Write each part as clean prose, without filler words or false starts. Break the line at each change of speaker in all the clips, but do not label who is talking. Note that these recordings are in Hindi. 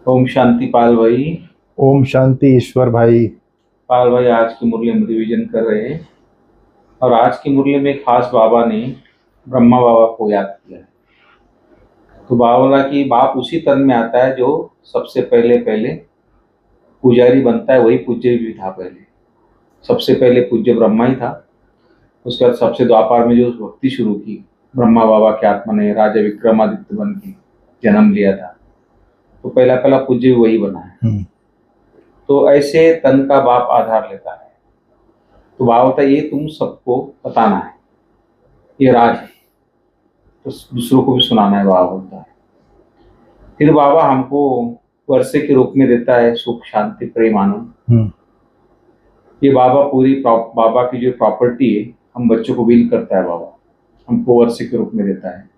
ओम शांति पाल भाई।
ओम शांति ईश्वर भाई।
पाल भाई आज की मुरली हम रिवीजन कर रहे हैं और आज की मुरली में खास बाबा ने ब्रह्मा बाबा को याद किया है। तो बाबा बोला कि बाप उसी तन में आता है जो सबसे पहले पहले पुजारी बनता है, वही पूज्य भी था। पहले सबसे पहले पूज्य ब्रह्मा ही था। उसके बाद सबसे द्वापर में जो भक्ति शुरू की, ब्रह्मा बाबा की आत्मा ने राजा विक्रमादित्य बन के जन्म लिया था, तो पहला पहला पूज्य भी वही बना है। तो ऐसे तन का बाप आधार लेता है। तो बाबा होता है ये तुम सबको बताना है, ये राज है, तो दूसरों को भी सुनाना है, बाबा बोलता है। फिर बाबा हमको वर्षे के रूप में देता है सुख शांति प्रेम आनंद। ये बाबा बाबा की जो प्रॉपर्टी है, हम बच्चों को विल करता है बाबा, हमको वर्षे के रूप में देता है,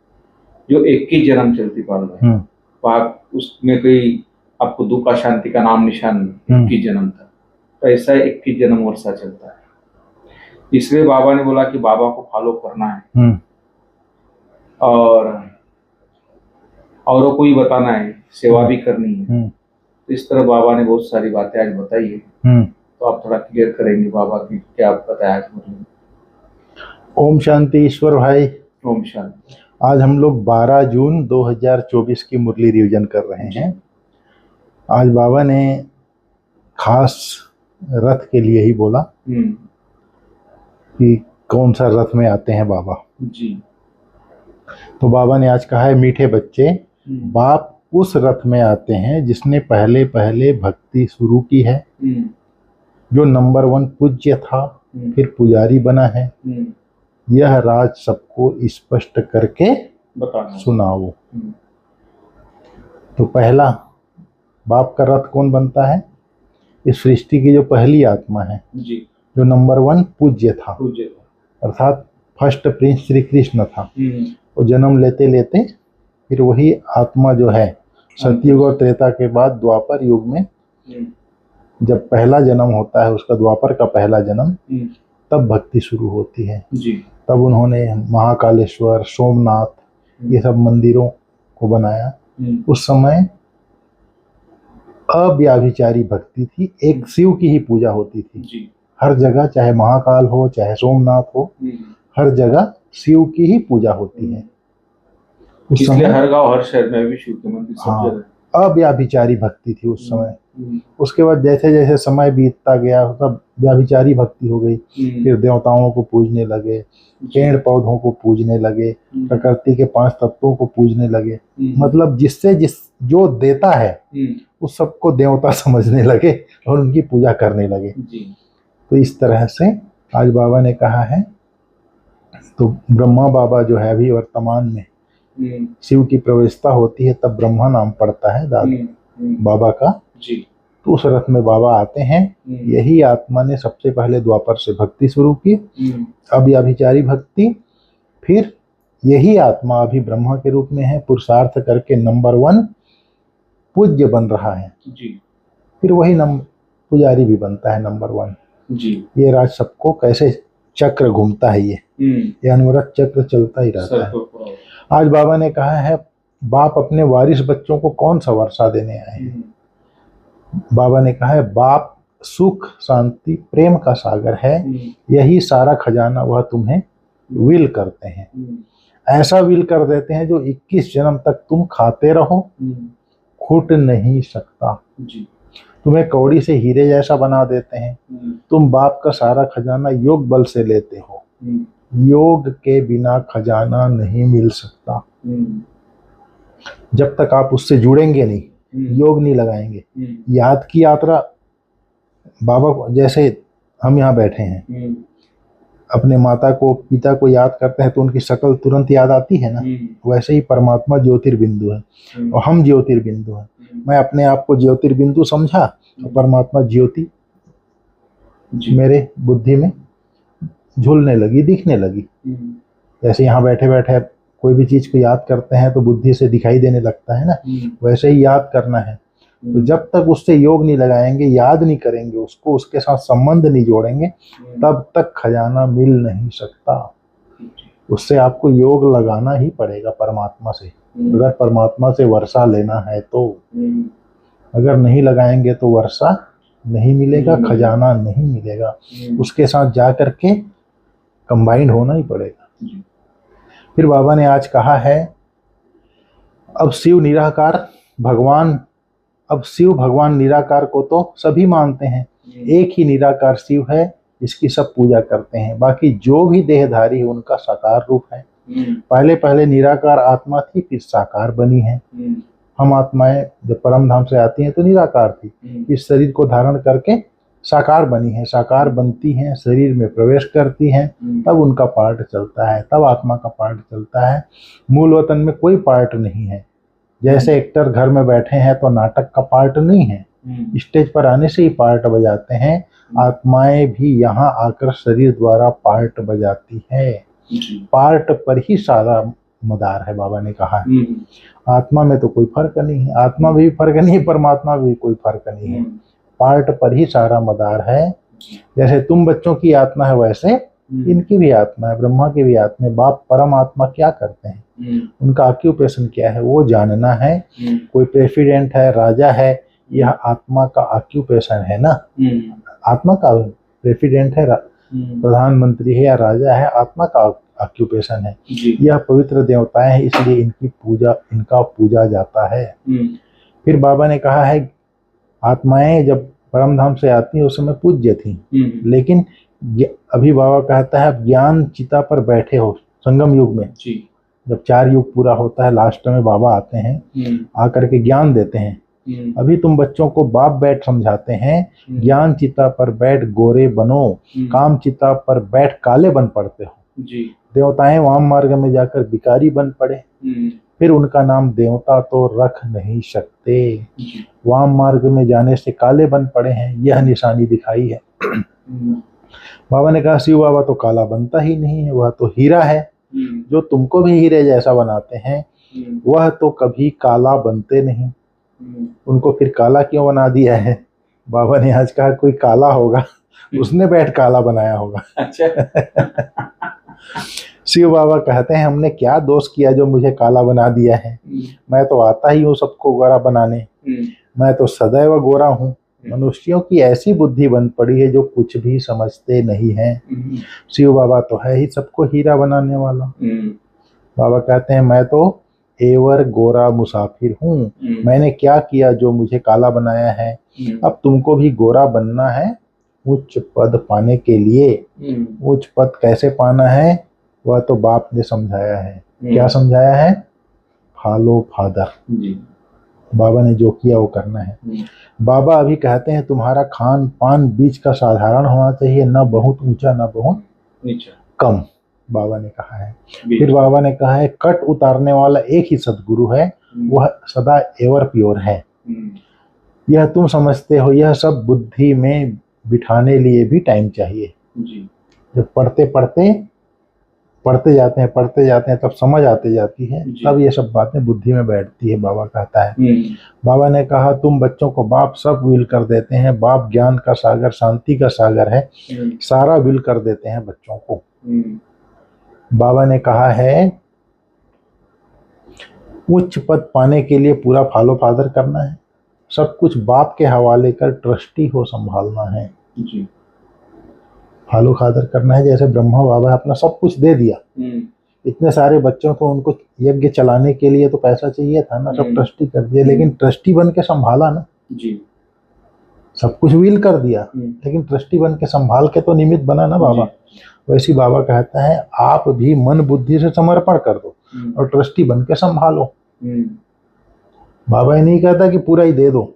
जो 21 जन्म चलती पाल रहे हैं। बाप उसमें कोई आपको दुख शांति का नाम निशान नहीं, 21 जन्म था। तो ऐसा 21 जन्म वर्षा चलता है। इसलिए बाबा ने बोला कि बाबा को फॉलो करना है और औरों को ही बताना है, सेवा भी करनी है। तो इस तरह बाबा ने बहुत सारी बातें आज बताई है। तो आप थोड़ा क्लियर करेंगे बाबा की क्या बताया आज मुरली।
ओम शांति ईश्वर भाई।
ओम शांति।
आज हम लोग 12 जून 2024 की मुरली रिवीजन कर रहे हैं। आज बाबा ने खास रथ के लिए ही बोला कि कौन सा रथ में आते हैं बाबा
जी।
तो बाबा ने आज कहा है, मीठे बच्चे, बाप उस रथ में आते हैं जिसने पहले पहले भक्ति शुरू की है, जो नंबर 1 पूज्य था, फिर पुजारी बना है। यह राज सबको स्पष्ट करके सुनाओ। तो पहला बाप का रथ कौन बनता है? इस सृष्टि की जो पहली आत्मा है
जी,
जो नंबर 1 पूज्य था, अर्थात फर्स्ट प्रिंस श्री कृष्ण था। वो जन्म लेते लेते फिर वही आत्मा जो है सतयुग और त्रेता के बाद द्वापर युग में जब पहला जन्म होता है, उसका द्वापर का पहला जन्म, तब भक्ति शुरू होती है जी। तब उन्होंने महाकालेश्वर, सोमनाथ ये सब मंदिरों को बनाया। उस समय अव्याभिचारी भक्ति थी, एक शिव की ही पूजा होती थी जी। हर जगह, चाहे महाकाल हो चाहे सोमनाथ हो, हर जगह शिव की ही पूजा होती है।
इसलिए हर गांव हर शहर में भी शिव के मंदिर सब जगह
अव्याभिचारी भक्ति थी उस समय। उसके बाद जैसे जैसे समय बीतता गया, तब व्याभिचारी भक्ति हो गई। फिर देवताओं को पूजने लगे, पेड़ पौधों को पूजने लगे, प्रकृति के 5 तत्वों को पूजने लगे। मतलब जिससे जो देता है उस सबको देवता समझने लगे और उनकी पूजा करने लगे। तो इस तरह से आज बाबा ने कहा है, तो ब्रह्मा बाबा जो है अभी वर्तमान में शिव की प्रवेशता होती है, तब ब्रह्मा नाम पड़ता है दादा बाबा का जी। तो उस रथ में बाबा आते हैं। यही आत्मा ने सबसे पहले द्वापर से भक्ति शुरू की, अव्याभिचारी भक्ति। फिर यही आत्मा अभी ब्रह्मा के रूप में है, पुरुषार्थ करके नंबर 1 पूज्य बन रहा है जी। फिर वही पुजारी भी बनता है नंबर 1 जी। ये राज सबको कैसे चक्र घूमता है, ये अनवरत चक्र चलता ही रहता है। आज बाबा ने कहा है, बाप अपने वारिस बच्चों को कौन सा वर्षा देने आए हैं? बाबा ने कहा है, बाप सुख शांति प्रेम का सागर है, यही सारा खजाना वह तुम्हें विल करते हैं। ऐसा विल कर देते हैं जो 21 जन्म तक तुम खाते रहो, खुट नहीं सकता जी। तुम्हें कौड़ी से हीरे जैसा बना देते हैं। तुम बाप का सारा खजाना योग बल से लेते हो, योग के बिना खजाना नहीं मिल सकता। जब तक आप उससे जुड़ेंगे नहीं, योग नहीं लगाएंगे। याद की यात्रा बाबा, जैसे हम यहाँ बैठे हैं, अपने माता को पिता को याद करते हैं तो उनकी शक्ल तुरंत याद आती है ना, वैसे ही परमात्मा ज्योतिर्बिंदु है और हम ज्योतिर्बिंदु हैं। मैं अपने आप को ज्योतिर्बिंदु समझा तो परमात्मा ज्योति मेरे बुद्धि में झूलने लगी, दिखने लगी। जैसे यहाँ बैठे बैठे कोई भी चीज को याद करते हैं तो बुद्धि से दिखाई देने लगता है ना, वैसे ही याद करना है। तो जब तक उससे योग नहीं लगाएंगे, याद नहीं करेंगे उसको, उसके साथ संबंध नहीं जोड़ेंगे, तब तक खजाना मिल नहीं सकता। उससे आपको योग लगाना ही पड़ेगा परमात्मा से, अगर परमात्मा से वर्षा लेना है तो। अगर नहीं लगाएंगे तो वर्षा नहीं मिलेगा, खजाना नहीं मिलेगा, उसके साथ जा करके कंबाइंड होना ही पड़ेगा। फिर बाबा ने आज कहा है, अब शिव निराकार भगवान, अब शिव भगवान निराकार को तो सभी मानते हैं, एक ही निराकार शिव है जिसकी सब पूजा करते हैं, बाकी जो भी देहधारी है उनका साकार रूप है। पहले पहले निराकार आत्मा थी, फिर साकार बनी है। हम आत्माएं जब परम धाम से आती हैं तो निराकार थी, इस शरीर को धारण करके साकार बनी है, साकार बनती हैं, शरीर में प्रवेश करती हैं, तब उनका पार्ट चलता है, तब आत्मा का पार्ट चलता है। मूल वतन में कोई पार्ट नहीं है। जैसे एक्टर घर में बैठे हैं तो नाटक का पार्ट नहीं है, स्टेज पर आने से ही पार्ट बजाते हैं। आत्माएं भी यहाँ आकर शरीर द्वारा पार्ट बजाती है। पार्ट पर ही सारा मदार है, बाबा ने कहा है। आत्मा में तो कोई फर्क नहीं है, आत्मा में भी फर्क नहीं है, परमात्मा में भी कोई फर्क नहीं है, पार्ट पर ही सारा मदार है। जैसे तुम बच्चों की आत्मा है वैसे इनकी भी आत्मा है, ब्रह्मा की भी आत्मा है। बाप परमात्मा क्या करते हैं, उनका ऑक्यूपेशन क्या है वो जानना है। कोई प्रेसिडेंट है, राजा है, यह आत्मा का ऑक्यूपेशन है ना। आत्मा का प्रेसिडेंट है, प्रधानमंत्री है या राजा है, आत्मा का ऑक्यूपेशन है। यह पवित्र देवताएं हैं, इसलिए इनका पूजा जाता है। फिर बाबा ने कहा है, आत्माएं जब परम धाम से आती है उस समय पूज्य थी, लेकिन अभी बाबा कहता है, ज्ञान चिता पर बैठे हो संगम युग में। जब 4 युग पूरा होता है, लास्ट में बाबा आते हैं, आकर के ज्ञान देते हैं। अभी तुम बच्चों को बाप बैठ समझाते हैं, ज्ञान चिता पर बैठ गोरे बनो, काम चिता पर बैठ काले बन पड़ते हो। देवताएं वाम मार्ग में जाकर भिखारी बन पड़े, फिर उनका नाम देवता तो रख नहीं सकते। वाम मार्ग में जाने से काले बन पड़े हैं, यह निशानी दिखाई है। बाबा ने कहा, शिव बाबा तो काला बनता ही नहीं है, वह तो हीरा है। जो तुमको भी हीरे जैसा बनाते हैं वह तो कभी काला बनते नहीं, उनको फिर काला क्यों बना दिया है? बाबा ने आज कहा, कोई काला होगा उसने बैठ काला बनाया होगा।
अच्छा।
शिव बाबा कहते हैं, हमने क्या दोष किया जो मुझे काला बना दिया है? मैं तो आता ही हूँ सबको गोरा बनाने, मैं तो सदैव गोरा हूँ। मनुष्यों की ऐसी बुद्धि बन पड़ी है जो कुछ भी समझते नहीं हैं। शिव बाबा तो है ही सबको हीरा बनाने वाला। बाबा कहते हैं, मैं तो एवर गोरा मुसाफिर हूँ, मैंने क्या किया जो मुझे काला बनाया है? अब तुमको भी गोरा बनना है उच्च पद पाने के लिए। उच्च पद कैसे पाना है वह तो बाप ने समझाया है। क्या समझाया है? Follow father. बाबा ने जो किया वो करना है। बाबा अभी कहते हैं, तुम्हारा खान पान बीच का साधारण होना चाहिए, न बहुत ऊंचा न बहुत कम, बाबा ने कहा है। फिर बाबा ने कहा है, कट उतारने वाला एक ही सदगुरु है, वह सदा एवर प्योर है। यह तुम समझते हो, यह सब बुद्धि में बिठाने लिए भी टाइम चाहिए। जब पढ़ते जाते हैं तब समझ आते जाती है, तब ये सब बातें बुद्धि में बैठती है, बाबा कहता है। बाबा ने कहा, तुम बच्चों को बाप सब विल कर देते हैं, बाप ज्ञान का सागर, शांति का सागर है, सारा विल कर देते हैं बच्चों को। बाबा ने कहा है, उच्च पद पाने के लिए पूरा फॉलो फादर करना है, सब कुछ बाप के हवाले कर ट्रस्टी हो संभालना है। फॉलो फादर करना है। जैसे ब्रह्मा बाबा अपना सब कुछ दे दिया, इतने सारे बच्चों को, उनको यज्ञ चलाने के लिए तो पैसा चाहिए था ना, सब ट्रस्टी कर दिया, लेकिन ट्रस्टी बन के संभाला ना। सब कुछ विल कर दिया, लेकिन ट्रस्टी बन के संभाल के तो निमित्त बना ना बाबा। वैसी बाबा कहता है, आप भी मन बुद्धि से समर्पण कर दो और ट्रस्टी बन के संभालो। बाबा ये नहीं कहता कि पूरा ही दे दो,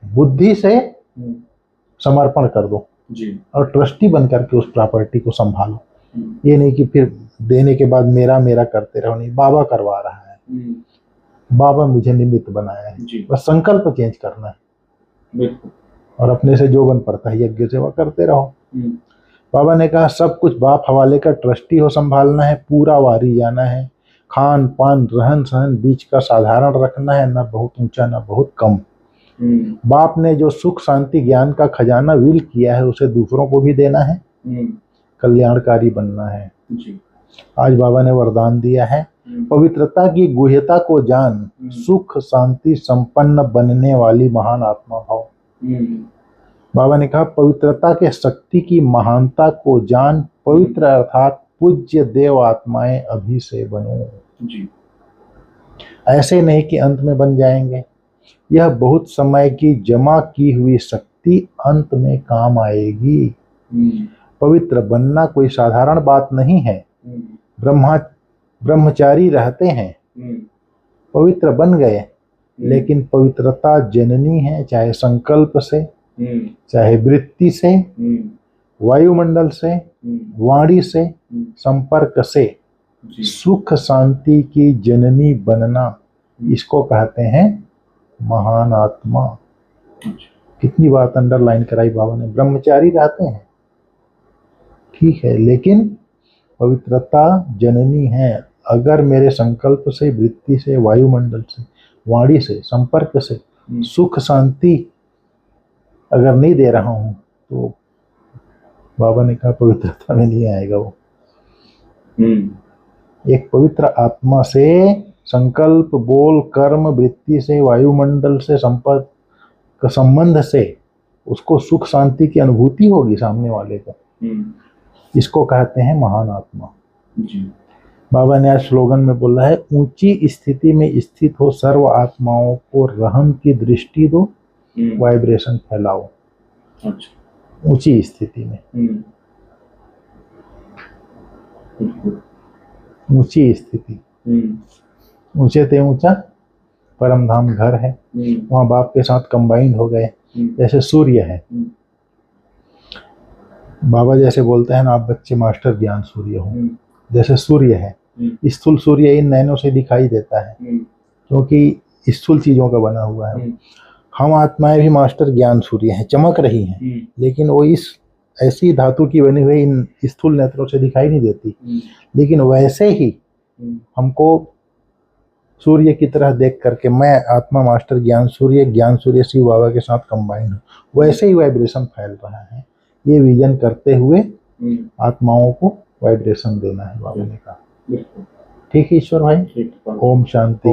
बुद्धि से समर्पण कर दो और ट्रस्टी बन करके उस प्रॉपर्टी को संभालो। ये नहीं कि फिर देने के बाद मेरा मेरा करते रहो, नहीं, बाबा करवा रहा है, बाबा मुझे निमित्त बनाया है, बस संकल्प चेंज करना है और अपने से जो बन पड़ता है यज्ञ सेवा करते रहो। बाबा ने कहा, सब कुछ बाप हवाले का, ट्रस्टी हो संभालना है, पूरा वारी जाना है, खान पान रहन सहन बीच का साधारण रखना है, ना बहुत ऊंचा ना बहुत कम। बाप ने जो सुख शांति ज्ञान का खजाना विल किया है उसे दूसरों को भी देना है, कल्याणकारी बनना है। आज बाबा ने वरदान दिया है, पवित्रता की गुह्यता को जान, सुख शांति संपन्न बनने वाली महान आत्मा भाव। बाबा ने कहा पवित्रता के शक्ति की महानता को जान, पवित्र अर्थात पूज्य देव आत्माएं अभी से बनो जी। ऐसे नहीं कि अंत में बन जाएंगे, यह बहुत समय की जमा की हुई शक्ति अंत में काम आएगी। पवित्र बनना कोई साधारण बात नहीं है। ब्रह्मचारी रहते हैं, पवित्र बन गए, लेकिन पवित्रता जननी है, चाहे संकल्प से, चाहे वृत्ति से, वायुमंडल से, वाणी से, संपर्क से, सुख शांति की जननी बनना, इसको कहते हैं महान आत्मा। कितनी बात अंडरलाइन कराई बाबा ने। ब्रह्मचारी रहते हैं, ठीक है, लेकिन पवित्रता जननी है। अगर मेरे संकल्प से, वृत्ति से, वायुमंडल से, वाणी से, संपर्क से सुख शांति अगर नहीं दे रहा हूं, तो बाबा ने कहा पवित्रता में नहीं आएगा वो। एक पवित्र आत्मा से संकल्प, बोल, कर्म, वृत्ति से, वायुमंडल से, संपर्क, संबंध से उसको सुख शांति की अनुभूति होगी सामने वाले को। इसको कहते हैं महान आत्मा जी। बाबा ने आज स्लोगन में बोला है, ऊंची स्थिति में स्थित हो सर्व आत्माओं को रहम की दृष्टि दो, वाइब्रेशन फैलाओ। अच्छा। ऊंची स्थिति में, ऊंची स्थिति, ऊंचे ते ऊंचा परम धाम घर है, वहां बाप के साथ कंबाइंड हो गए। जैसे सूर्य है, बाबा जैसे बोलते हैं ना, आप बच्चे मास्टर ज्ञान सूर्य हो, जैसे सूर्य है। स्थूल सूर्य इन नैनों से दिखाई देता है क्योंकि स्थूल चीजों का बना हुआ है। हम आत्माएं भी मास्टर ज्ञान सूर्य हैं, चमक रही हैं, लेकिन वो इस ऐसी धातु की बनी हुई इन स्थूल नेत्रों से दिखाई नहीं देती। लेकिन वैसे ही हमको सूर्य की तरह देख करके मैं आत्मा मास्टर ज्ञान सूर्य शिव बाबा के साथ कंबाइन हूँ, वैसे ही वाइब्रेशन फैल रहा है। ये विजन करते हुए आत्माओं को वाइब्रेशन देना है बाबा ने कहा। ठीक है ईश्वर भाई, ओम शांति।